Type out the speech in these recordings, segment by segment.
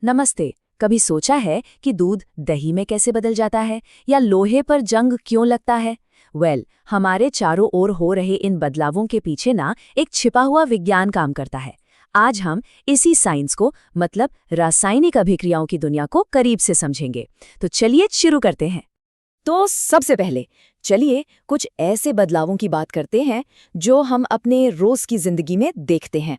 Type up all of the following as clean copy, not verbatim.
नमस्ते। कभी सोचा है कि दूध दही में कैसे बदल जाता है या लोहे पर जंग क्यों लगता है? हमारे चारों ओर हो रहे इन बदलावों के पीछे ना एक छिपा हुआ विज्ञान काम करता है। आज हम इसी साइंस को मतलब रासायनिक अभिक्रियाओं की दुनिया को करीब से समझेंगे। तो चलिए शुरू करते हैं। तो सबसे पहले चलिए कुछ ऐसे बदलावों की बात करते हैं जो हम अपने रोज की जिंदगी में देखते हैं।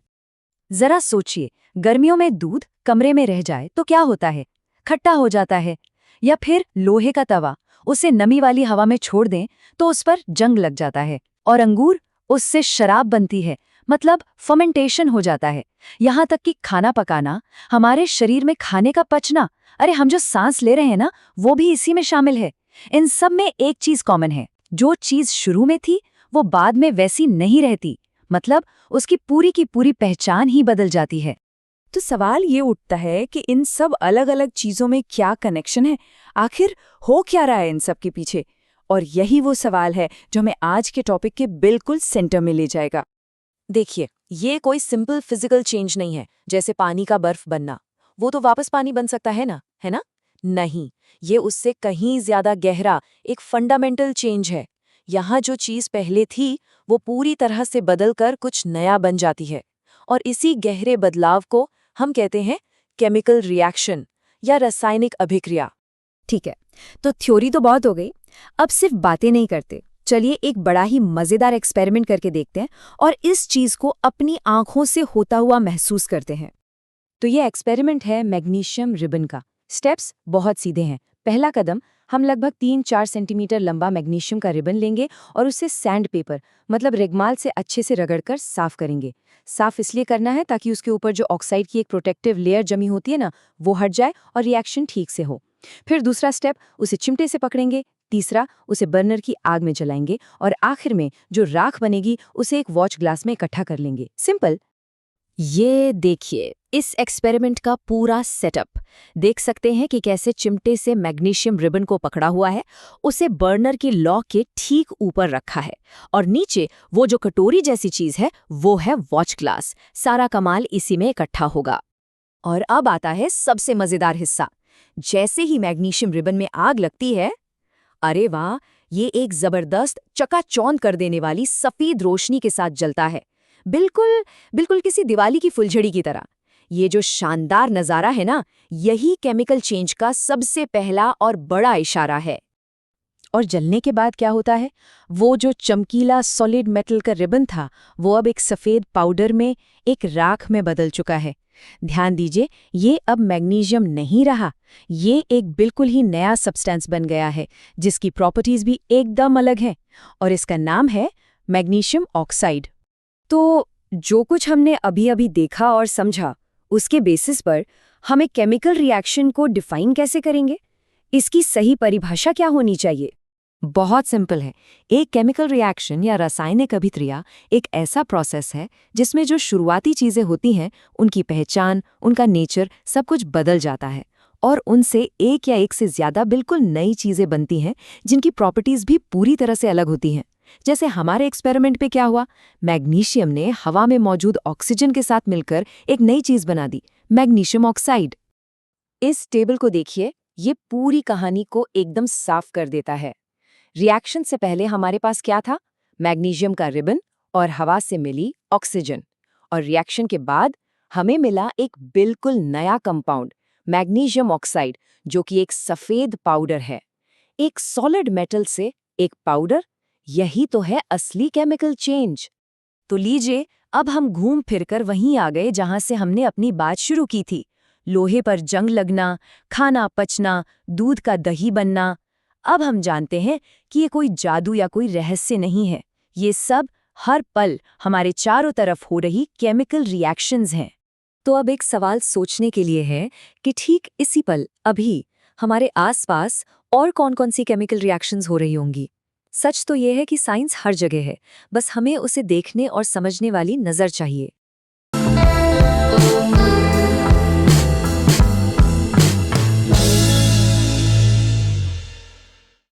जरा सोचिए, गर्मियों में दूध कमरे में रह जाए तो क्या होता है? खट्टा हो जाता है। या फिर लोहे का तवा, उसे नमी वाली हवा में छोड़ दें तो उस पर जंग लग जाता है। और अंगूर, उससे शराब बनती है, मतलब फर्मेंटेशन हो जाता है। यहाँ तक कि खाना पकाना, हमारे शरीर में खाने का पचना, अरे हम जो सांस ले रहे हैं ना, वो भी इसी में शामिल है। इन सब में एक चीज कॉमन है, जो चीज शुरू में थी वो बाद में वैसी नहीं रहती, मतलब उसकी पूरी की पूरी पहचान ही बदल जाती है। तो सवाल ये उठता है कि इन सब अलग अलग चीजों में क्या कनेक्शन है? आखिर हो क्या रहा है इन सब के पीछे? और यही वो सवाल है जो हमें आज के टॉपिक के बिल्कुल सेंटर में ले जाएगा। देखिए, ये कोई सिंपल फिजिकल चेंज नहीं है, जैसे पानी का बर्फ बनना। वो तो वापस पानी बन सकता है ना, है ना? नहीं, ये उससे कहीं ज्यादा गहरा एक फंडामेंटल चेंज है। यहाँ जो चीज पहले थी वो पूरी तरह से बदलकर कुछ नया बन जाती है। और इसी गहरे बदलाव को हम कहते हैं केमिकल रिएक्शन या रासायनिक अभिक्रिया। ठीक है, तो थ्योरी तो बहुत हो गई, अब सिर्फ बातें नहीं करते। चलिए एक बड़ा ही मजेदार एक्सपेरिमेंट करके देखते हैं और इस चीज को अपनी आंखों से होता हुआ महसूस करते हैं। तो ये एक्सपेरिमेंट है मैग्नीशियम रिबन का। स्टेप्स बहुत सीधे हैं। पहला कदम, हम लगभग 3-4 सेंटीमीटर लंबा मैग्नीशियम का रिबन लेंगे और उसे सैंड पेपर मतलब रेगमाल से अच्छे से रगड़कर साफ करेंगे। साफ इसलिए करना है ताकि उसके ऊपर जो ऑक्साइड की एक प्रोटेक्टिव लेयर जमी होती है ना, वो हट जाए और रिएक्शन ठीक से हो। फिर दूसरा स्टेप, उसे चिमटे से पकड़ेंगे। तीसरा, उसे बर्नर की आग में जलाएंगे। और आखिर में जो राख बनेगी उसे एक वॉच ग्लास में इकट्ठा कर लेंगे। सिंपल। ये देखिए इस एक्सपेरिमेंट का पूरा सेटअप। देख सकते हैं कि कैसे चिमटे से मैग्नीशियम रिबन को पकड़ा हुआ है, उसे बर्नर की लॉ के ठीक ऊपर रखा है और नीचे वो जो कटोरी जैसी चीज है वो है वॉच ग्लास। सारा कमाल इसी में इकट्ठा होगा। और अब आता है सबसे मजेदार हिस्सा। जैसे ही मैग्नीशियम रिबन में आग लगती है, अरे वाह, ये एक जबरदस्त चकाचौंध कर देने वाली सफेद रोशनी के साथ जलता है। बिल्कुल बिल्कुल किसी दिवाली की फुलझड़ी की तरह। ये जो शानदार नज़ारा है ना, यही केमिकल चेंज का सबसे पहला और बड़ा इशारा है। और जलने के बाद क्या होता है? वो जो चमकीला सॉलिड मेटल का रिबन था वो अब एक सफ़ेद पाउडर में, एक राख में बदल चुका है। ध्यान दीजिए, ये अब मैग्नीशियम नहीं रहा, ये एक बिल्कुल ही नया सब्सटेंस बन गया है जिसकी प्रॉपर्टीज भी एकदम अलग हैं और इसका नाम है मैग्नीशियम ऑक्साइड। तो जो कुछ हमने अभी अभी देखा और समझा, उसके बेसिस पर हमें केमिकल रिएक्शन को डिफाइन कैसे करेंगे? इसकी सही परिभाषा क्या होनी चाहिए? बहुत सिंपल है। एक केमिकल रिएक्शन या रासायनिक अभिक्रिया एक ऐसा प्रोसेस है जिसमें जो शुरुआती चीजें होती हैं, उनकी पहचान, उनका नेचर, सब कुछ बदल जाता है और उनसे एक या एक से ज्यादा बिल्कुल नई चीजें बनती हैं जिनकी प्रॉपर्टीज भी पूरी तरह से अलग होती हैं। जैसे हमारे एक्सपेरिमेंट पे क्या हुआ, मैग्नीशियम ने हवा में मौजूद ऑक्सीजन के साथ मिलकर एक नई चीज बना दी, मैग्नीशियम ऑक्साइड। इस टेबल को देखिए, ये पूरी कहानी को एकदम साफ कर देता है। रिएक्शन से पहले हमारे पास क्या था? मैग्नीशियम का रिबन और हवा से मिली ऑक्सीजन। और रिएक्शन के बाद हमें मिला एक बिल्कुल नया कंपाउंड, मैग्नीशियम ऑक्साइड, जो कि एक सफेद पाउडर है। एक सॉलिड मेटल से एक पाउडर, यही तो है असली केमिकल चेंज। तो लीजिए, अब हम घूम फिरकर वहीं आ गए जहां से हमने अपनी बात शुरू की थी। लोहे पर जंग लगना, खाना पचना, दूध का दही बनना। अब हम जानते हैं कि ये कोई जादू या कोई रहस्य नहीं है। ये सब हर पल हमारे चारों तरफ हो रही केमिकल रिएक्शंस हैं। तो अब एक सवाल सोचने के लिए है कि ठीक इसी पल, अभी हमारे आसपास और कौन-कौन सी केमिकल रिएक्शंस हो रही होंगी? सच तो ये है कि साइंस हर जगह है, बस हमें उसे देखने और समझने वाली नज़र चाहिए।